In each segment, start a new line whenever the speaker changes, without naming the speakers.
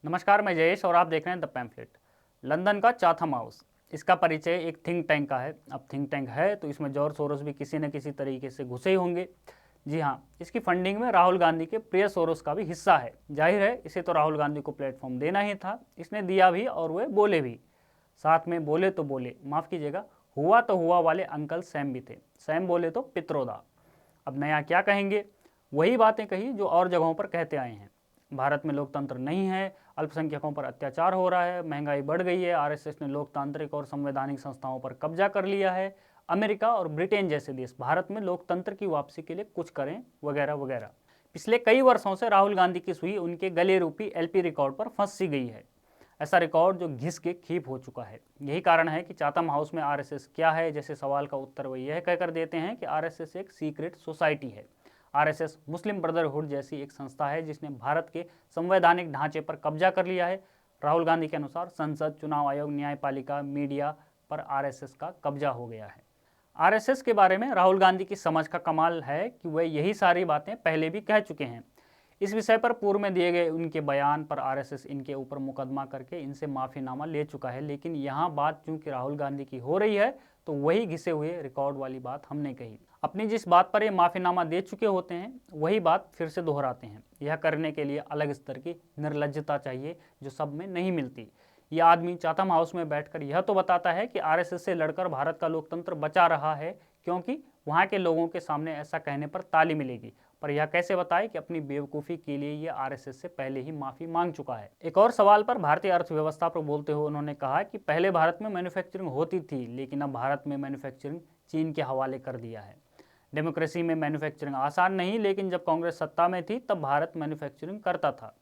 नमस्कार, मैं जयेश और आप देख रहे हैं द पैम्फलेट। लंदन का चाथम हाउस, इसका परिचय एक थिंक टैंक का है। अब थिंक टैंक है तो इसमें जॉर्ज सोरोस भी किसी न किसी तरीके से घुसे ही होंगे। जी हाँ, इसकी फंडिंग में राहुल गांधी के प्रिय सोरोस का भी हिस्सा है। जाहिर है, इसे तो राहुल गांधी को प्लेटफॉर्म देना ही था। इसने दिया भी और वे बोले भी। साथ में बोले तो बोले, माफ़ कीजिएगा, हुआ तो हुआ वाले अंकल सैम भी थे। सैम बोले तो पित्रोदा। अब नया क्या कहेंगे? वही बातें कही जो और जगहों पर कहते आए हैं। भारत में लोकतंत्र नहीं है, अल्पसंख्यकों पर अत्याचार हो रहा है, महंगाई बढ़ गई है, आरएसएस ने लोकतांत्रिक और संवैधानिक संस्थाओं पर कब्जा कर लिया है, अमेरिका और ब्रिटेन जैसे देश भारत में लोकतंत्र की वापसी के लिए कुछ करें, वगैरह वगैरह। पिछले कई वर्षों से राहुल गांधी की सुई उनके गले रूपी एलपी रिकॉर्ड पर फंस सी गई है। ऐसा रिकॉर्ड जो घिस के खीप हो चुका है। यही कारण है कि चाथम हाउस में आरएसएस क्या है जैसे सवाल का उत्तर वो यह कहकर देते हैं कि आरएसएस एक सीक्रेट सोसाइटी है। आरएसएस मुस्लिम ब्रदरहुड जैसी एक संस्था है जिसने भारत के संवैधानिक ढांचे पर कब्जा कर लिया है। राहुल गांधी के अनुसार संसद, चुनाव आयोग, न्यायपालिका, मीडिया पर आरएसएस का कब्जा हो गया है। आरएसएस के बारे में राहुल गांधी की समझ का कमाल है कि वे यही सारी बातें पहले भी कह चुके हैं। इस विषय पर पूर्व में दिए गए उनके बयान पर आरएसएस इनके ऊपर मुकदमा करके इनसे माफीनामा ले चुका है। लेकिन यहाँ बात चूंकि राहुल गांधी की हो रही है तो वही घिसे हुए रिकॉर्ड वाली बात हमने कही। अपनी जिस बात पर ये माफीनामा दे चुके होते हैं वही बात फिर से दोहराते हैं। यह करने के लिए अलग स्तर की निर्लज्जता चाहिए जो सब में नहीं मिलती। यह आदमी चाथम हाउस में बैठकर यह तो बताता है कि आरएसएस से लड़कर भारत का लोकतंत्र बचा रहा है क्योंकि वहाँ के लोगों के सामने ऐसा कहने पर ताली मिलेगी। पर यह कैसे बताए कि अपनी बेवकूफ़ी के लिए ये आरएसएस से पहले ही माफ़ी मांग चुका है। एक और सवाल पर भारतीय अर्थव्यवस्था पर बोलते हुए उन्होंने कहा कि पहले भारत में मैन्युफैक्चरिंग होती थी लेकिन अब भारत में मैन्युफैक्चरिंग चीन के हवाले कर दिया है। डेमोक्रेसी में मैन्युफैक्चरिंग आसान नहीं, लेकिन जब कांग्रेस सत्ता में थी तब भारत मैन्युफैक्चरिंग करता था।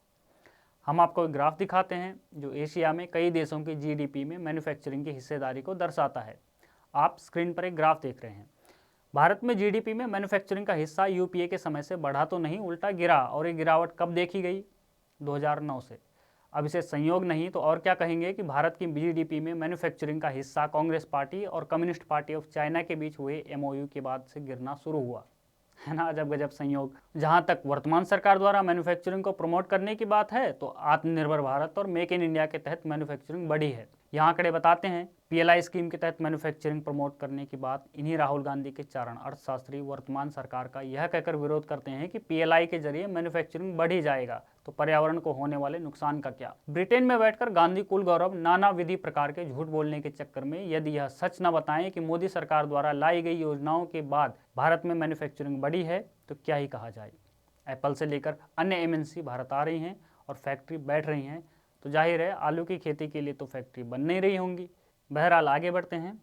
हम आपको एक ग्राफ दिखाते हैं जो एशिया में कई देशों की जीडीपी में मैन्युफैक्चरिंग की हिस्सेदारी को दर्शाता है। आप स्क्रीन पर एक ग्राफ देख रहे हैं। भारत में जीडीपी में मैन्युफैक्चरिंग का हिस्सा यूपीए के समय से बढ़ा तो नहीं, उल्टा गिरा। और ये गिरावट कब देखी गई? 2009 से। अब इसे संयोग नहीं तो और क्या कहेंगे कि भारत की जीडीपी में मैन्युफैक्चरिंग का हिस्सा कांग्रेस पार्टी और कम्युनिस्ट पार्टी ऑफ चाइना के बीच हुए एमओयू के बाद से गिरना शुरू हुआ। है ना, अजब गजब संयोग। जहां तक वर्तमान सरकार द्वारा मैन्युफैक्चरिंग को प्रमोट करने की बात है तो आत्मनिर्भर भारत और मेक इन इंडिया के तहत मैन्युफैक्चरिंग बढ़ी है। यहाँ आंकड़े बताते हैं, पीएलआई स्कीम के तहत मैन्युफैक्चरिंग प्रमोट करने की बात इन्हीं राहुल गांधी के चारण अर्थशास्त्री वर्तमान सरकार का यह कहकर विरोध करते हैं कि पीएलआई के जरिए मैन्युफैक्चरिंग बढ़ ही जाएगा तो पर्यावरण को होने वाले नुकसान का क्या। ब्रिटेन में बैठकर गांधी कुल गौरव नाना विधि प्रकार के झूठ बोलने के चक्कर में यदि यह सच न बताएं कि मोदी सरकार द्वारा लाई गई योजनाओं के बाद भारत में मैन्युफैक्चरिंग बढ़ी है तो क्या ही कहा जाए। एप्पल से लेकर अन्य एमएनसी भारत आ रही हैं और फैक्ट्री बैठ रही हैं तो जाहिर है आलू की खेती के लिए तो फैक्ट्री बन नहीं रही होंगी। बहरहाल आगे बढ़ते हैं।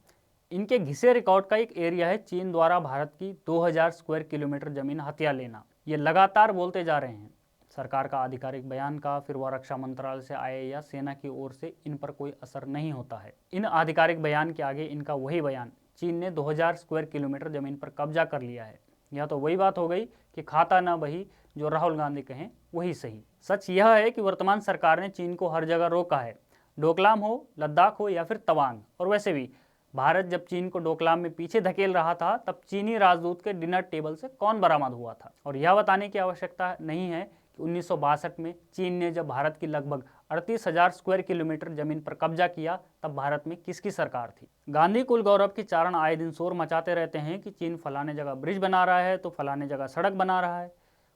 इनके घिसे रिकॉर्ड का एक एरिया है चीन द्वारा भारत की 2000 स्क्वायर किलोमीटर जमीन हथिया लेना। ये लगातार बोलते जा रहे हैं। सरकार का आधिकारिक बयान का, फिर वह रक्षा मंत्रालय से आए या सेना की ओर से, इन पर कोई असर नहीं होता है। इन आधिकारिक बयान के आगे इनका वही बयान, चीन ने 2000 स्क्वायर किलोमीटर जमीन पर कब्जा कर लिया है। यह तो वही बात हो गई कि खाता ना बही, जो राहुल गांधी कहें वही सही। सच यह है कि वर्तमान सरकार ने चीन को हर जगह रोका है, डोकलाम हो, लद्दाख हो या फिर तवांग। और वैसे भी भारत जब चीन को डोकलाम में पीछे धकेल रहा था तब चीनी राजदूत के डिनर टेबल से कौन बरामद हुआ था। और यह बताने की आवश्यकता नहीं है कि 1962 में चीन ने जब भारत की लगभग 38,000 स्क्वायर किलोमीटर जमीन पर कब्जा किया तब भारत में किसकी सरकार थी। गांधी कुल गौरव के चारण आए दिन शोर मचाते रहते हैं कि चीन फलाने जगह ब्रिज बना रहा है तो फलाने जगह सड़क बना रहा है।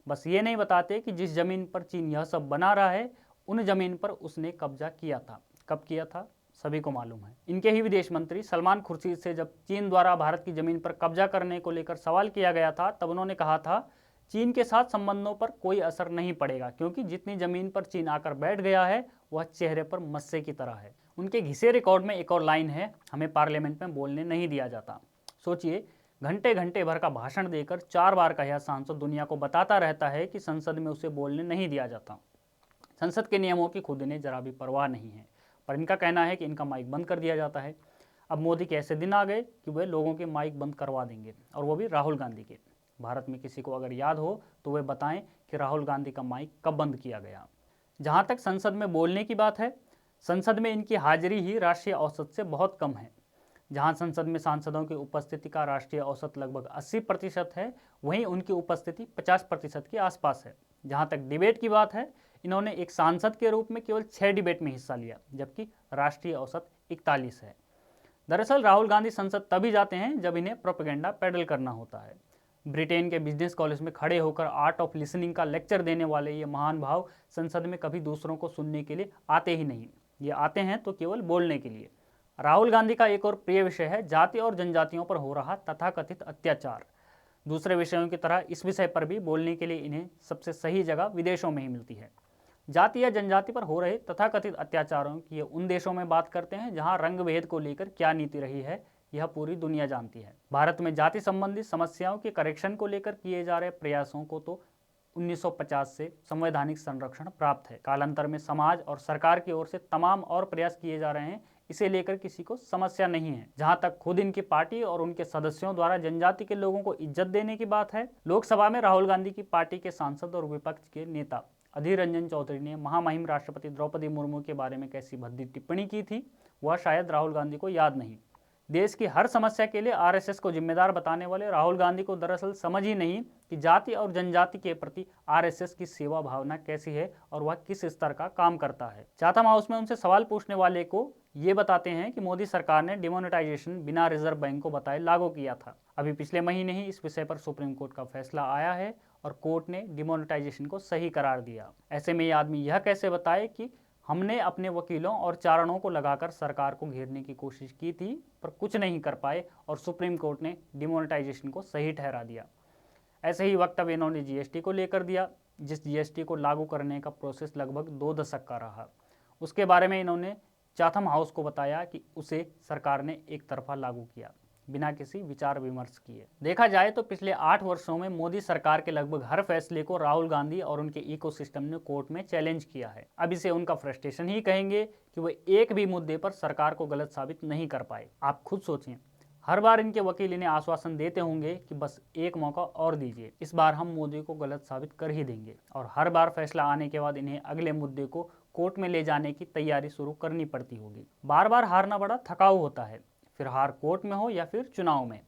बस ये नहीं बताते कि जिस जमीन पर चीन यह सब बना रहा है उन जमीन पर उसने कब्जा किया था। कब किया था सभी को मालूम है। इनके ही विदेश मंत्री सलमान खुर्शीद से जब चीन द्वारा भारत की जमीन पर कब्जा करने को लेकर सवाल किया गया था तब उन्होंने कहा था चीन के साथ संबंधों पर कोई असर नहीं पड़ेगा क्योंकि जितनी जमीन पर चीन आकर बैठ गया है वह चेहरे पर मस्से की तरह है। उनके घिसे रिकॉर्ड में एक और लाइन है, हमें पार्लियामेंट में बोलने नहीं दिया जाता। सोचिए, घंटे घंटे भर का भाषण देकर 4 बार का यह सांसद दुनिया को बताता रहता है कि संसद में उसे बोलने नहीं दिया जाता। संसद के नियमों की खुद इन्हें जरा भी परवाह नहीं है। पर इनका कहना है कि इनका माइक बंद कर दिया जाता है। अब मोदी के ऐसे दिन आ गए कि वे लोगों के माइक बंद करवा देंगे, और वो भी राहुल गांधी के। भारत में किसी को अगर याद हो तो वे बताएं कि राहुल गांधी का माइक कब बंद किया गया। जहां तक संसद में बोलने की बात है, संसद में इनकी हाजिरी ही राष्ट्रीय औसत से बहुत कम है। जहां संसद में सांसदों की उपस्थिति का राष्ट्रीय औसत लगभग 80% है, वहीं उनकी उपस्थिति 50% के आसपास है। जहां तक डिबेट की बात है, इन्होंने एक सांसद के रूप में केवल 6 डिबेट में हिस्सा लिया, जबकि राष्ट्रीय औसत 41 है। दरअसल राहुल गांधी संसद तभी जाते हैं जब इन्हें प्रोपेगेंडा पेडल करना होता है। ब्रिटेन के बिजनेस कॉलेज में खड़े होकर आर्ट ऑफ लिसनिंग का लेक्चर देने वाले ये महान भाव संसद में कभी दूसरों को सुनने के लिए आते ही नहीं, ये आते हैं तो केवल बोलने के लिए। राहुल गांधी का एक और प्रिय विषय है जाति और जनजातियों पर हो रहा तथाकथित अत्याचार। दूसरे विषयों की तरह इस विषय पर भी बोलने के लिए इन्हें सबसे सही जगह विदेशों में ही मिलती है। जाति या जनजाति पर हो रहे तथाकथित अत्याचारों की ये उन देशों में बात करते हैं जहां रंग भेद को लेकर क्या नीति रही है, यह पूरी दुनिया जानती है। भारत में जाति संबंधी समस्याओं के करेक्शन को लेकर किए जा रहे प्रयासों को तो 1950 से संवैधानिक संरक्षण प्राप्त है। कालांतर में समाज और सरकार की ओर से तमाम और प्रयास किए जा रहे हैं, इसे लेकर किसी को समस्या नहीं है। जहां तक खुद इनकी पार्टी और उनके सदस्यों द्वारा जनजाति के लोगों को इज्जत देने की बात है, लोकसभा में राहुल गांधी की पार्टी के सांसद और विपक्ष के नेता अधीर रंजन चौधरी ने महामहिम राष्ट्रपति द्रौपदी मुर्मू के बारे में कैसी भद्दी टिप्पणी की थी, वह शायद राहुल गांधी को याद नहीं। देश की हर समस्या के लिए आरएसएस को जिम्मेदार बताने वाले राहुल गांधी को दरअसल समझ ही नहीं कि जाति और जनजाति के प्रति आरएसएस की सेवा भावना कैसी है और वह किस स्तर का काम करता है। चाथम हाउस में उनसे सवाल पूछने वाले को ये बताते हैं कि मोदी सरकार ने डिमोनेटाइजेशन बिना रिजर्व बैंक को बताए लागू किया था। अभी पिछले महीने ही इस विषय पर सुप्रीम कोर्ट का फैसला आया है और कोर्ट ने डिमोनेटाइजेशन को सही करार दिया। ऐसे में ये आदमी यह कैसे बताए कि हमने अपने वकीलों और चारणों को लगाकर सरकार को घेरने की कोशिश की थी पर कुछ नहीं कर पाए और सुप्रीम कोर्ट ने डिमोनेटाइजेशन को सही ठहरा दिया। ऐसे ही वक्तव्य इन्होंने जीएसटी को लेकर दिया, जिस जीएसटी को लागू करने का प्रोसेस लगभग 2 दशक का रहा। उसके बारे में इन्होंने चाथम हाउस को बताया कि उसे सरकार ने एक तरफा लागू किया बिना किसी विचार विमर्श किए। देखा जाए तो पिछले 8 वर्षों में मोदी सरकार के लगभग हर फैसले को राहुल गांधी और उनके इकोसिस्टम ने कोर्ट में चैलेंज किया है। अब इसे उनका फ्रस्ट्रेशन ही कहेंगे कि वे एक भी मुद्दे पर सरकार को गलत साबित नहीं कर पाए। आप खुद सोचें, हर बार इनके वकील इन्हें आश्वासन देते होंगे कि बस एक मौका और दीजिए, इस बार हम मोदी को गलत साबित कर ही देंगे, और हर बार फैसला आने के बाद इन्हें अगले मुद्दे को कोर्ट में ले जाने की तैयारी शुरू करनी पड़ती होगी। बार बार हारना बड़ा थकाऊ होता है, फिर हार कोर्ट में हो या फिर चुनाव में।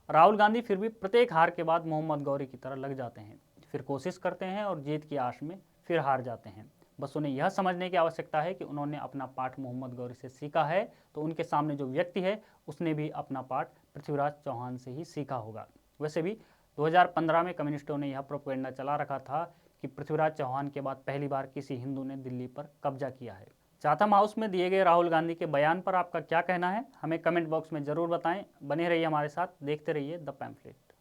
राहुल गांधी फिर भी प्रत्येक हार के बाद मोहम्मद गौरी की तरह लग जाते हैं, फिर कोशिश करते हैं और जीत की आश में फिर हार जाते हैं। बस उन्हें यह समझने की आवश्यकता है कि उन्होंने अपना पाठ मोहम्मद गौरी से सीखा है, तो उनके सामने जो व्यक्ति है उसने भी अपना पाठ पृथ्वीराज चौहान से ही सीखा होगा। वैसे भी 2015 में कम्युनिस्टों ने यह प्रोपेगेंडा चला रखा था कि पृथ्वीराज चौहान के बाद पहली बार किसी हिंदू ने दिल्ली पर कब्जा किया है। चाथम हाउस में दिए गए राहुल गांधी के बयान पर आपका क्या कहना है, हमें कमेंट बॉक्स में ज़रूर बताएं। बने रहिए हमारे साथ, देखते रहिए द पैम्फलेट।